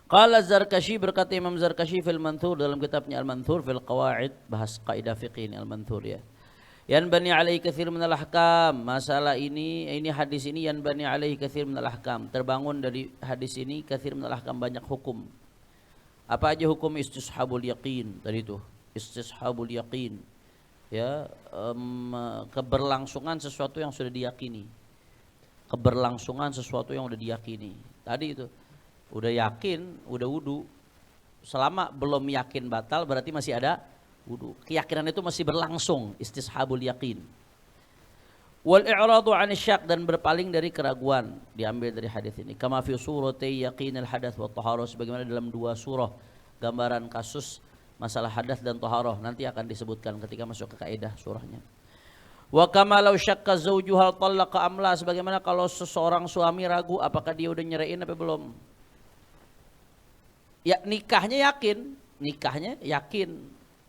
Qala Zarkashi, berkata Imam Zarkashi fil Manthur, dalam kitabnya Al-Manthur fil Qawaid, bahas kaidah fikih ini Al-Manthur ya. Yan bani alaihi katsir minal ahkam, masalah ini hadis ini yan bani alaihi katsir minal ahkam, terbangun dari hadis ini katsir minal ahkam, banyak hukum. Apa aja hukum? Istishabul yaqin tadi itu, istishabul yaqin ya, keberlangsungan sesuatu yang sudah diyakini, keberlangsungan sesuatu yang sudah diyakini tadi itu. Udah yakin, udah wudu, selama belum yakin batal berarti masih ada wudu. Keyakinan itu masih berlangsung, istishabul yakin. Wal i'radu 'an syak, dan berpaling dari keraguan, diambil dari hadis ini. Kama fi surati yaqinil hadath wa taharah, sebagaimana dalam dua surah gambaran kasus masalah hadas dan taharah, nanti akan disebutkan ketika masuk ke kaidah surahnya. Wa kama law syakka zawju hal talaqa amla, sebagaimana kalau seseorang suami ragu apakah dia udah nyeraiin apa belum. Ya nikahnya yakin,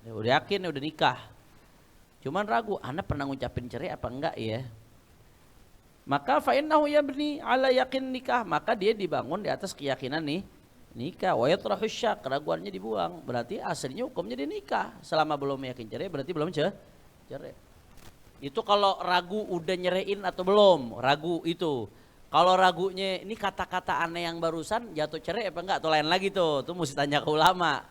ya, udah yakin udah nikah, cuman ragu, anak pernah ngucapin cerai apa enggak ya, maka fa innahu yabni ala yakin nikah, maka dia dibangun di atas keyakinan nih nikah. Wa yatrahu syak, keraguannya dibuang, berarti aslinya hukumnya dia nikah. Selama belum yakin cerai berarti belum cerai. Itu kalau ragu udah nyeraiin atau belum, ragu itu. Kalau ragunya ini kata-kata aneh yang barusan jatuh cerai apa enggak, atau lain lagi tuh mesti tanya ke ulama.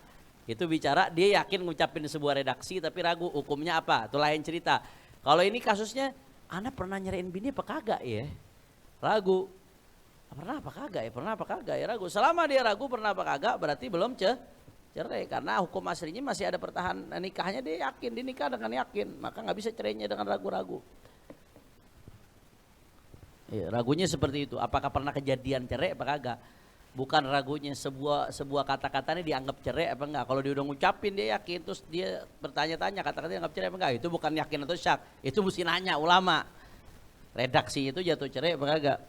Itu bicara dia yakin ngucapin sebuah redaksi tapi ragu hukumnya apa, itu lain cerita. Kalau ini kasusnya anak pernah nyerain bini apa kagak ya, ragu. Pernah apa kagak ya, ragu. Selama dia ragu pernah apa kagak berarti belum cerai, karena hukum aslinya masih ada pertahanan nikahnya, dia yakin, dia nikah dengan yakin, maka nggak bisa cerainya dengan ragu-ragu. Ya, ragunya seperti itu. Apakah pernah kejadian cerai apa kagak? Bukan ragunya sebuah kata-kata ini dianggap cerai apa enggak. Kalau dia udah ngucapin dia yakin, terus dia bertanya-tanya kata-kata dianggap cerai apa enggak, itu bukan yakin atau syak, itu mesti nanya ulama. Redaksi itu jatuh cerai apa kagak.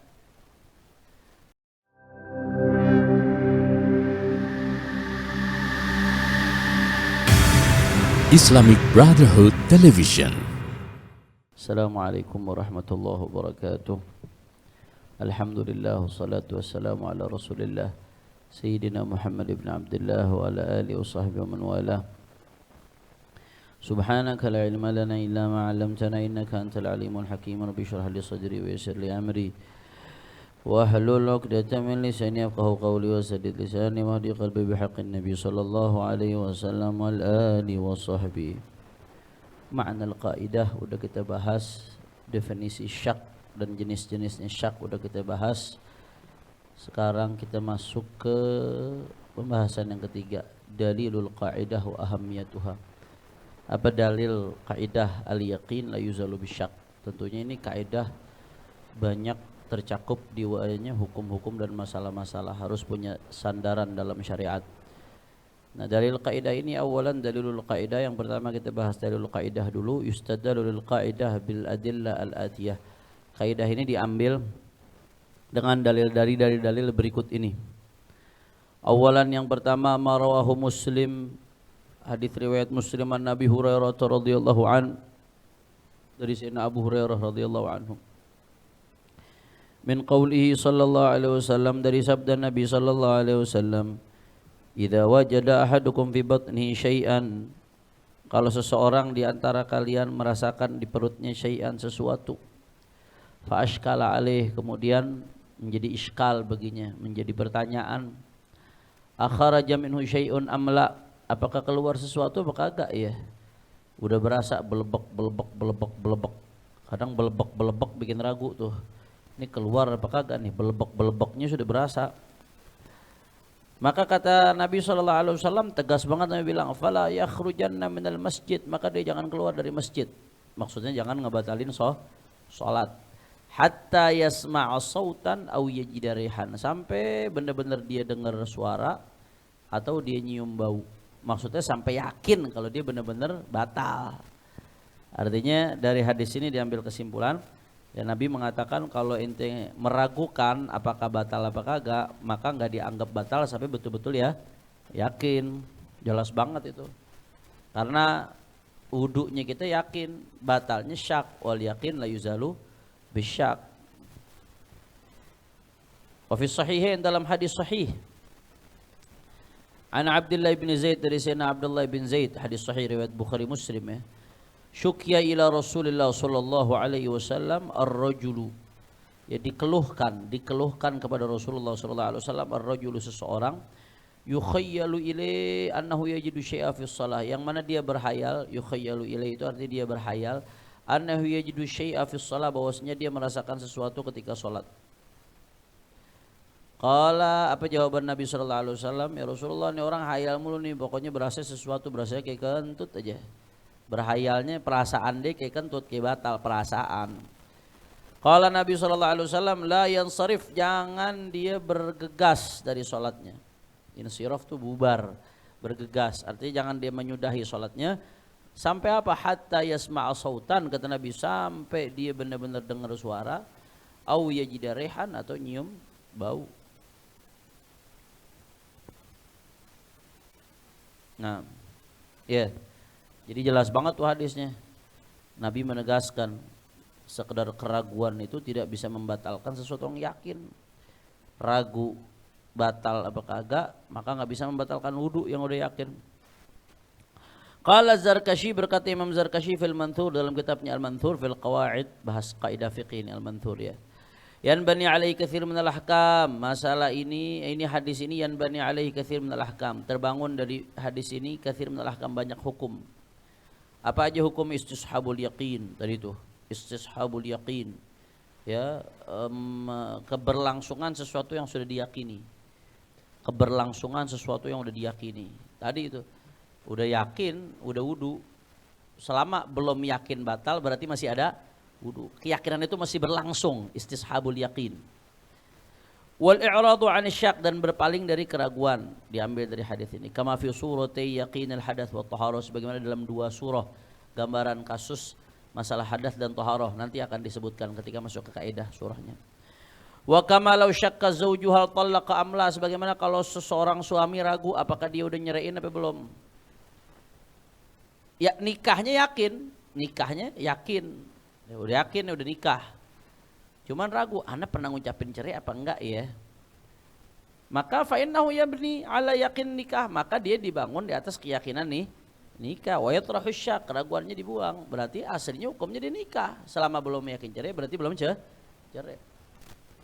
Islamic Brotherhood Television. Assalamualaikum warahmatullahi wabarakatuh. Alhamdulillah, wassalatu wassalamu ala rasulillah Sayyidina Muhammad ibn Abdullah wa ala alihi wa sahbihi wa man wala. Subhanaka la ilma lana illa ma 'allamtana innaka antal alimul hakim. Rabbi shrah li sadri wa yassir li amri wa hlul 'uqdatam min lisani yafqahu qawli wa saddid lisani wahdi qalbi bihaqqin nabiy sallallahu alaihi wasallam wal alihi wa sahbihi. Ma'na al-qaidah udah kita bahas, definisi syak dan jenis-jenisnya syak udah kita bahas. Sekarang kita masuk ke pembahasan yang ketiga, dalilul qaidah wa ahamiyatuha. Apa dalil kaidah al-yaqin la yuzalu bisyak? Tentunya ini kaidah banyak tercakup di wajahnya hukum-hukum dan masalah-masalah, harus punya sandaran dalam syariat. Nah, dalil kaidah ini awalan dalilul kaidah, yang pertama kita bahas dalilul kaidah dulu. Yustadalul kaidah bil adillah al-atiyah. Kaidah ini diambil dengan dalil dari dalil berikut ini. Awalan yang pertama, marawahu Muslim, hadis riwayat Muslim an Nabi Hurairah radhiyallahu an, dari Sayyidina Abu Hurairah radhiyallahu anhu. Min qaulihi sallallahu alaihi wasallam, dari sabda Nabi sallallahu alaihi wasallam, idza wajada ahadukum fi batnihi syai'an, kalau seseorang di antara kalian merasakan di perutnya syai'an, sesuatu, fa ashkala alaih, kemudian menjadi iskal baginya, menjadi pertanyaan, akharaja minhu syai'un amla, apakah keluar sesuatu apa kagak ya. Udah berasa belebek, kadang belebek bikin ragu tuh, ini keluar apa kagak nih, belebeknya sudah berasa. Maka kata Nabi SAW, tegas banget Nabi bilang, fala yakhrujanna minal masjid, maka dia jangan keluar dari masjid. Maksudnya jangan ngebatalin sholat. Hatta yasma'a sautan aw yajida rihan, sampai benar-benar dia dengar suara atau dia nyium bau. Maksudnya sampai yakin kalau dia benar-benar batal. Artinya dari hadis ini diambil kesimpulan, ya Nabi mengatakan kalau ente meragukan apakah batal apa kagak, maka nggak dianggap batal sampai betul-betul ya yakin. Jelas banget itu. Karena wudunya kita yakin, batalnya syak. Wal yakin la yuzalu bisyak. Wa fi sahihain, dalam hadis sahih An Abdullah bin Zaid, dari Sayyidina Abdullah bin Zaid, hadis sahih riwayat Bukhari Muslim ya. Syukya ila Rasulillah sallallahu alaihi wasallam ar-rajulu. Ya dikeluhkan kepada Rasulullah sallallahu alaihi wasallam ar-rajulu, seseorang, yukhayyalu ilai annahu yajidu syai'a fi shalah, yang mana dia berhayal, yukhayyalu ilai itu artinya dia berhayal, annahu yajidu syai'a fi shalah, bahwasanya dia merasakan sesuatu ketika salat. Qala, apa jawaban Nabi sallallahu alaihi wasallam? Ya Rasulullah, ini orang hayal mulu nih, pokoknya berasa sesuatu, berasa kayak kentut aja. Berhayalnya perasaan dia kayak kentut, kayak batal perasaan. Qala Nabi sallallahu alaihi wasallam, la yansarif, jangan dia bergegas dari salatnya. Insiraf tuh bubar, bergegas, artinya jangan dia menyudahi salatnya sampai apa? Hatta yasma'a sautan, kata Nabi, sampai dia benar-benar dengar suara, au yajida rihan, atau nyium bau. Nah, ya. Jadi jelas banget tuh hadisnya. Nabi menegaskan sekedar keraguan itu tidak bisa membatalkan sesuatu yang yakin. Ragu batal apa kagak, maka nggak bisa membatalkan wudu yang udah yakin. Qala Zarkashi, berkata Imam Zarkashi fil Manthur, dalam kitabnya Al-Manthur fil Qawaid, bahas kaidah fiqih ini Al-Manthur ya. Yan bani alaihi katsir minal ahkam, masalah ini hadis ini, yan bani alaihi katsir minal ahkam, terbangun dari hadis ini katsir minal ahkam, banyak hukum. Apa aja hukum? Istishabul yaqin tadi itu, istishabul yaqin ya, keberlangsungan sesuatu yang sudah diyakini, keberlangsungan sesuatu yang sudah diyakini. Tadi itu udah yakin, udah wudu, selama belum yakin batal berarti masih ada wudu, keyakinan itu masih berlangsung, istishabul yaqin. Wal i'radu 'an syak, dan berpaling dari keraguan, diambil dari hadis ini. Kama fi surati yaqinil hadath wa taharah, sebagaimana dalam dua surah gambaran kasus masalah hadas dan taharah, nanti akan disebutkan ketika masuk ke kaidah surahnya. Wa kama law syakka zawjuha talaqa amla, sebagaimana kalau seseorang suami ragu apakah dia udah nyeraiin apa belum. Ya nikahnya yakin, ya, udah yakin udah nikah. Cuman ragu, anak pernah ngucapin cerai apa enggak ya? Maka fa innahu yabni ala yakin nikah, maka dia dibangun di atas keyakinan nih nikah. Wa yatrahu syak, keraguannya dibuang. Berarti aslinya hukumnya dia nikah. Selama belum yakin cerai berarti belum cerai.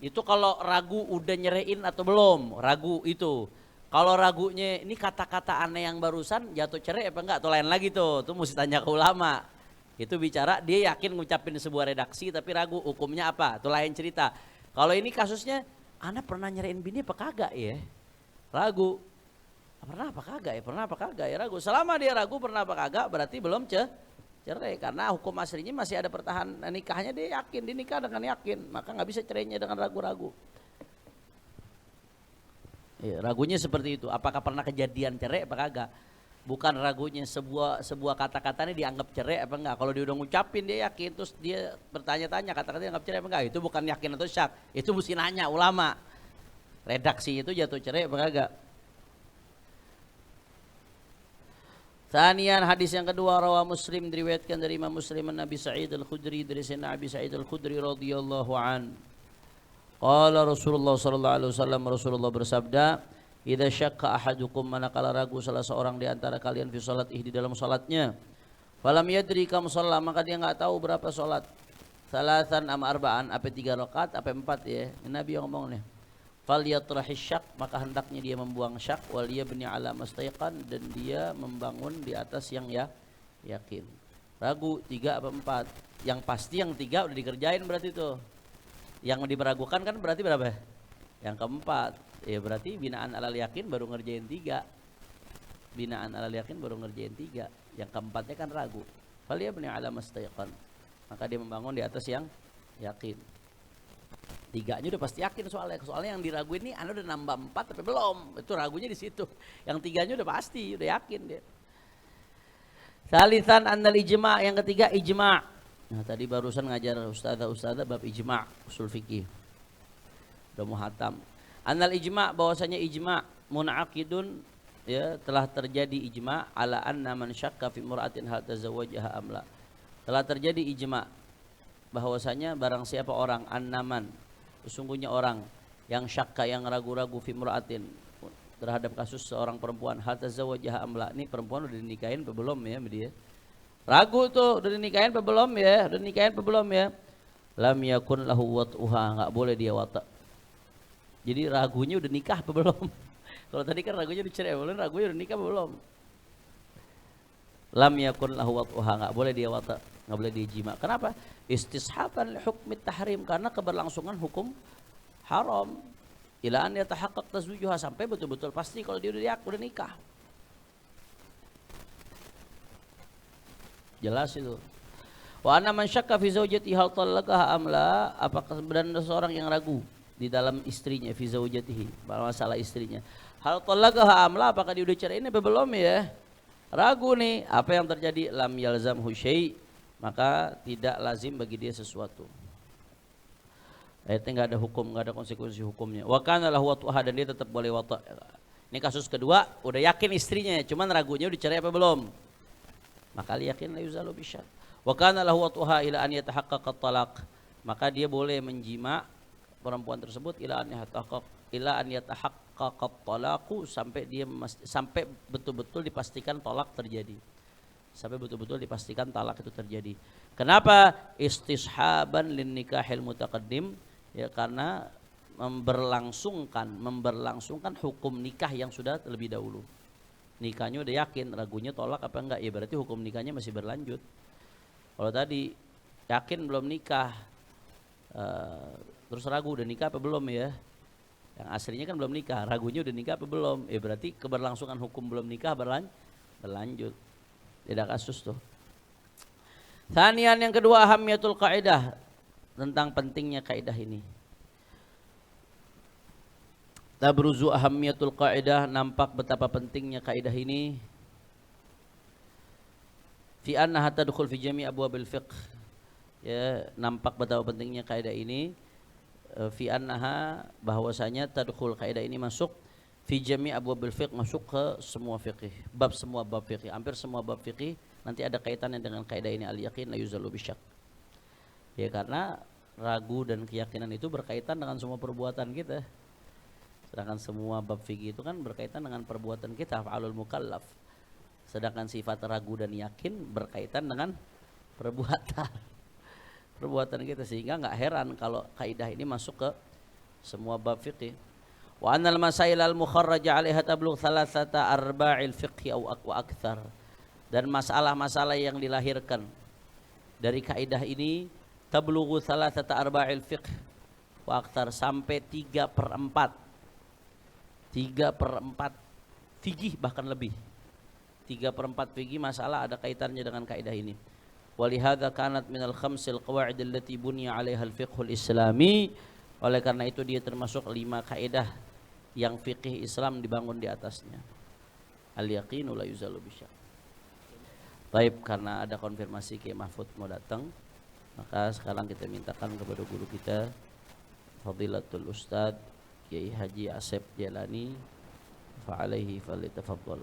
Itu kalau ragu udah nyeraiin atau belum, ragu itu. Kalau ragunya ini kata-kata aneh yang barusan jatuh cerai apa enggak, atau lain lagi tuh mesti tanya ke ulama. Itu bicara dia yakin ngucapin sebuah redaksi tapi ragu, hukumnya apa? Itu lain cerita. Kalau ini kasusnya, anak pernah nyerain bini apa kagak ya? Ragu. Pernah apa kagak ya? Ragu. Selama dia ragu pernah apa kagak berarti belum cerai, karena hukum aslinya masih ada pertahanan nikahnya, dia yakin, dia nikah dengan yakin, maka nggak bisa cerainya dengan ragu-ragu. Ya, ragunya seperti itu. Apakah pernah kejadian cerai apa kagak? Bukan ragunya sebuah kata-kata ini dianggap cerai apa enggak. Kalau dia udah ngucapin dia yakin, terus dia bertanya-tanya kata-kata dianggap cerai apa enggak, itu bukan yakin atau syak, itu mesti nanya ulama. Redaksi itu jatuh cerai apa enggak. Tsaniyan, hadis yang kedua, rawa Muslim, diriwayatkan dari Imam Muslim an Nabi Sa'id Al-Khudri, dari Sayyidina Abi Sa'id Al-Khudri radhiyallahu an. Qala Rasulullah sallallahu alaihi wasallam, Rasulullah bersabda, idza syakka ahadukum, manakala ragu salah seorang di antara kalian fi salatihi, di dalam salatnya, falam yadri kam shalla, maka dia enggak tahu berapa salat, salatan am arba'an, apa 3 rakaat apa 4 ya. Ini Nabi yang ngomong nih. Fal yatrahis syak, maka hendaknya dia membuang syak, wal yabni ala mastaiqan, dan dia membangun di atas yang yakin. Ragu 3 apa 4, yang pasti yang 3 udah dikerjain berarti tuh. Yang diberagukan kan berarti berapa? Yang keempat. Ya berarti binaan alal yakin baru ngerjain 3. Binaan alal yakin baru ngerjain 3. Yang keempatnya kan ragu. Fal yabni ala mastaiqan, maka dia membangun di atas yang yakin. 3-nya udah pasti yakin soalnya yang diraguin ini anda udah nambah 4 tapi belum. Itu ragunya di situ. Yang 3-nya udah pasti, udah yakin dia. Salisan annal ijma', yang ketiga ijma'. Nah tadi barusan ngajar ustadzah bab ijma' usul fikih. Udah muhatam. Annal ijma', bahwasanya ijma' munaqidun, ya telah terjadi ijma' ala anna man syakka fi mur'atin hal tazawwajaha amla. Telah terjadi ijma' bahwasanya barang siapa orang, annaman sesungguhnya orang yang syakka, yang ragu-ragu, fi mur'atin terhadap kasus seorang perempuan, hal tazawwajaha amla, ini perempuan udah dinikahin apa belum ya sama dia. Ragu tuh, udah dinikahin apa belum ya? Udah dinikahin apa belum ya? Lam yakun lahu wat'uha, enggak boleh dia wata. Jadi ragunya udah nikah apa belum? Kalau tadi kan ragunya dicerai, belum, ragunya udah nikah apa belum? Lam yakun lahu wat'uha, enggak boleh dia wata, enggak boleh dia jima. Kenapa? Istishaban li hukmi tahrim, karena keberlangsungan hukum haram. Ila an yatahaqqaq tazwijuha, sampai betul-betul pasti kalau dia udah nikah. Jelas itu. Wa anna man syakka fi zaujatihi hal talaqaha amla, apakah dan seorang yang ragu di dalam istrinya, fi zaujatihi, masalah istrinya. Hal talaqaha amla, apakah dia udah cerai ini apa belum ya? Ragu nih, apa yang terjadi? Lam yalzamhu syai', maka tidak lazim bagi dia sesuatu. Ayatnya enggak ada hukum, enggak ada konsekuensi hukumnya. Wa kana lahu wat'uha, dan dia tetap boleh wata'. Ini kasus kedua, udah yakin istrinya, cuman ragunya udah cerai apa belum? Maka yakin la yuzalu bisyar. Wa kana lahu wat'uha ila an yatahaqqaqa at-talaq, maka dia boleh menjima perempuan tersebut ila an yatahaqqaqa at-talaqu, sampai betul-betul dipastikan talak terjadi. Sampai betul-betul dipastikan talak itu terjadi. Kenapa? Istishaban lin nikahil mutaqaddim, ya karena memberlangsungkan hukum nikah yang sudah terlebih dahulu. Nikahnya udah yakin, ragunya tolak apa enggak, ya berarti hukum nikahnya masih berlanjut. Kalau tadi yakin belum nikah, terus ragu udah nikah apa belum ya, yang aslinya kan belum nikah, ragunya udah nikah apa belum, ya berarti keberlangsungan hukum belum nikah berlanjut. Tidak kasus tuh. Thanian, yang kedua, ahamiyatul kaidah, tentang pentingnya kaidah ini. Tabruzu ahamiyatul kaidah, nampak betapa pentingnya kaidah ini. Fi annaha tadkhul fi jami' abwabil fiqh. Ya, nampak betapa pentingnya kaidah ini. Fi annaha, bahwasanya tadkhul, kaidah ini masuk fi jami' abwabil fiqh, masuk ke semua fikih, semua bab fikih, hampir semua bab fikih nanti ada kaitannya dengan kaidah ini, al yaqin la yuzalu bisyak. Ya karena ragu dan keyakinan itu berkaitan dengan semua perbuatan kita. Sedangkan semua bab fikih itu kan berkaitan dengan perbuatan kita, af'alul mukallaf. Sedangkan sifat ragu dan yakin berkaitan dengan perbuatan kita, sehingga enggak heran kalau kaidah ini masuk ke semua bab fikih. Wa annal masail al mukharraja 'alaiha tablugh thalathata arba'il fiqhi aw akthar, dan masalah-masalah yang dilahirkan dari kaidah ini tablughu thalathata arba'il fiqh wa akthar, sampai 3/4 fikih, bahkan lebih 3/4 fikih masalah ada kaitannya dengan kaidah ini. Walihadza kanat minal khamsil qawaid allati buniya 'alaiha al fiqhul islami, oleh karena itu dia termasuk 5 kaidah yang fikih Islam dibangun di atasnya. Al yaqinu la yuzalu bisyak. Baik, karena ada konfirmasi Kiai Mahfud mau datang, maka sekarang kita mintakan kepada guru kita Fadilatul Ustadz Kiai Haji Asep Jalani, fa alaihi falyatafaddal.